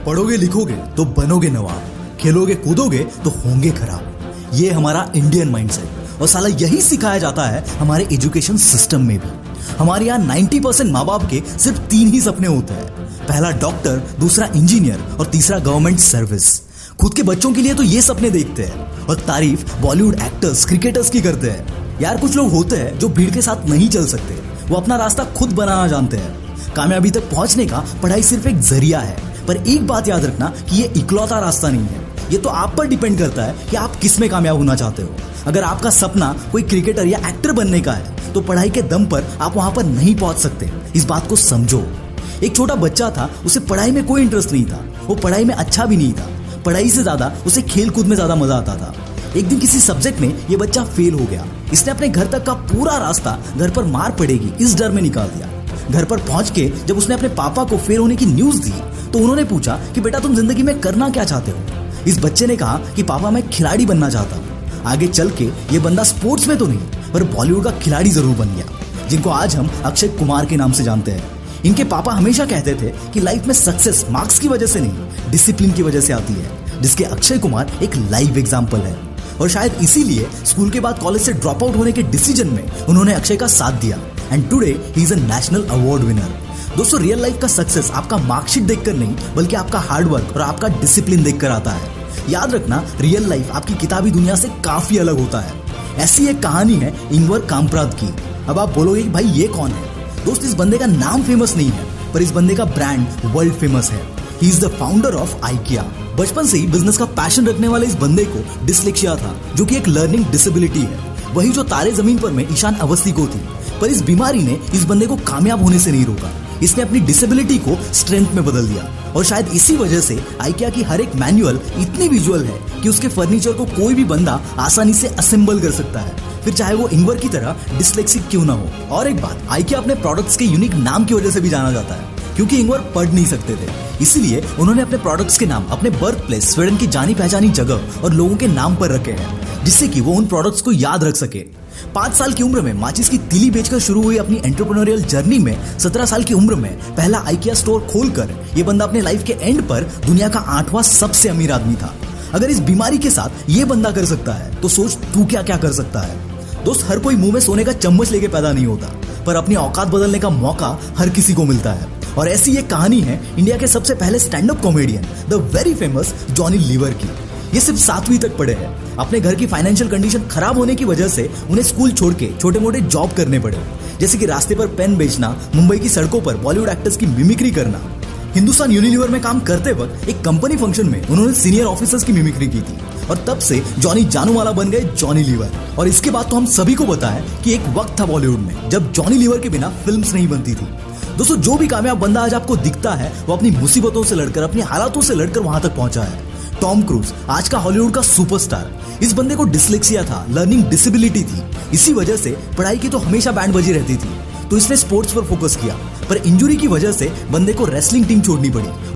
पढ़ोगे लिखोगे तो बनोगे नवाब, खेलोगे कूदोगे तो होंगे खराब। ये हमारा इंडियन माइंडसेट और साला यही सिखाया जाता है हमारे एजुकेशन सिस्टम में भी। हमारे यहाँ 90% माँ बाप के सिर्फ 3 ही सपने होते हैं, पहला डॉक्टर, दूसरा इंजीनियर और तीसरा गवर्नमेंट सर्विस। खुद के बच्चों के लिए तो ये सपने देखते हैं और तारीफ बॉलीवुड एक्टर्स, क्रिकेटर्स की करते हैं। यार कुछ लोग होते हैं जो भीड़ के साथ नहीं चल सकते, वो अपना रास्ता खुद बनाना जानते हैं। कामयाबी तक पहुंचने का पढ़ाई सिर्फ एक जरिया है, पर एक बात याद रखना कि ये इकलौता रास्ता नहीं है। ये तो आप पर डिपेंड करता है कि आप किस में कामयाब होना चाहते हो। अगर आपका सपना कोई क्रिकेटर या एक्टर बनने का है तो पढ़ाई के दम पर आप वहां पर नहीं पहुंच सकते, इस बात को समझो। एक छोटा बच्चा था, उसे पढ़ाई में कोई इंटरेस्ट नहीं था, वो पढ़ाई में अच्छा भी नहीं था। पढ़ाई से ज्यादा उसे खेल कूद में ज्यादा मजा आता था। एक दिन किसी सब्जेक्ट में ये बच्चा फेल हो गया। इसने अपने घर तक का पूरा रास्ता घर पर मार पड़ेगी इस डर में निकाल दिया। घर पर पहुंच के जब उसने अपने पापा को फेल होने की न्यूज दी तो उन्होंने पूछा कि बेटा तुम जिंदगी में करना क्या चाहते हो। इस बच्चे ने कहा कि पापा मैं खिलाड़ी बनना चाहता हूँ। आगे चल के ये बंदा स्पोर्ट्स में तो नहीं पर बॉलीवुड का खिलाड़ी जरूर बन गया, जिनको आज हम अक्षय कुमार के नाम से जानते हैं। इनके पापा हमेशा कहते थे कि लाइफ में सक्सेस मार्क्स की वजह से नहीं, डिसिप्लिन की वजह से आती है, जिसके अक्षय कुमार एक लाइव एग्जाम्पल है। और शायद इसीलिए स्कूल के बाद कॉलेज से ड्रॉप आउट होने के डिसीजन में उन्होंने अक्षय का साथ दिया and today he is a national award winner. दोस्तों, रियल लाइफ का सक्सेस आपका मार्कशीट देखकर नहीं बल्कि आपका हार्डवर्क और आपका डिसिप्लिन देखकर आता है। याद रखना, रियल लाइफ आपकी किताबी दुनिया से काफी अलग होता है। ऐसी एक कहानी है इंवर कामप्राद की। अब आप बोलोगे कि भाई ये कौन है? दोस्त, इस बंदे का नाम फेमस नहीं है पर इस बंदे का ब्रांड वर्ल्ड फेमस है। He is the founder of IKEA। बचपन से ही बिजनेस का पैशन रखने वाले इस बंदे को डिसलेक्सिया था, जो कि एक लर्निंग डिसेबिलिटी है, वही जो तारे जमीन पर में ईशान अवस्थी को थी। पर इस बीमारी ने इस बंदे को कामयाब होने से नहीं रोका। इसने अपनी डिसेबिलिटी को स्ट्रेंथ में बदल दिया और शायद इसी वजह से IKEA की हर एक मैनुअल इतनी विजुअल है कि उसके फर्नीचर को कोई भी बंदा आसानी से असेंबल कर सकता है, फिर चाहे वो इंवर की तरह डिसलेक्सिक क्यों ना हो। और एक बात, IKEA अपने प्रोडक्ट्स के यूनिक नाम की वजह से भी जाना जाता है, क्योंकि इंवर पढ़ नहीं सकते थे, इसीलिए उन्होंने अपने प्रोडक्ट्स के नाम अपने बर्थ प्लेस स्वीडन की जानी पहचानी जगह और लोगों के नाम पर रखे हैं, जिससे कि वो उन प्रोडक्ट्स को याद रख सके। 5 साल की उम्र में माचिस की तीली बेचकर शुरू हुई अपनी एंटरप्रेन्योरियल जर्नी में 17 साल की उम्र में पहला IKEA स्टोर खोलकर ये बंदा अपने लाइफ के एंड पर दुनिया का 8वां सबसे अमीर आदमी था। अगर इस बीमारी के साथ ये बंदा कर सकता है तो सोच तू क्या क्या कर सकता है। दोस्त, हर कोई मुंह में सोने का चम्मच लेके पैदा नहीं होता, पर अपनी औकात बदलने का मौका हर किसी को मिलता है। और ऐसी एक कहानी है इंडिया के सबसे पहले stand up comedian the very famous Johnny Lever की। ये सिर्फ 7वीं तक पढ़े हैं। अपने घर की फाइनेंशियल कंडीशन खराब होने की वजह से उन्हें स्कूल छोड़ के छोटे मोटे जॉब करने पड़े, जैसे कि रास्ते पर पेन बेचना, मुंबई की सड़कों पर बॉलीवुड एक्टर्स की मिमिक्री करना। हिंदुस्तान यूनिलीवर में काम करते वक्त एक कंपनी फंक्शन में उन्होंने सीनियर ऑफिसर्स की मिमिक्री की थी और तब से जॉनी जानू वाला बन गए जॉनी लीवर। और इसके बाद तो हम सभी को पता है कि एक वक्त था बॉलीवुड में जब जॉनी लीवर के बिना फिल्म्स नहीं बनती थी। दोस्तों, जो भी कामयाब बंदा आज आपको दिखता है वो अपनी मुसीबतों से लड़कर, अपनी हालातों से लड़कर वहां तक पहुंचा है। टॉम क्रूज आज का हॉलीवुड का सुपरस्टार। इस बंदे को डिसलेक्सिया था, लर्निंग डिसेबिलिटी थी, इसी वजह से पढ़ाई की तो हमेशा बैंड बजी रहती थी, तो इसने स्पोर्ट्स पर फोकस किया। पर इंजरी की वजह से बंदे को रेसलिंग टीम छोड़नी पड़ी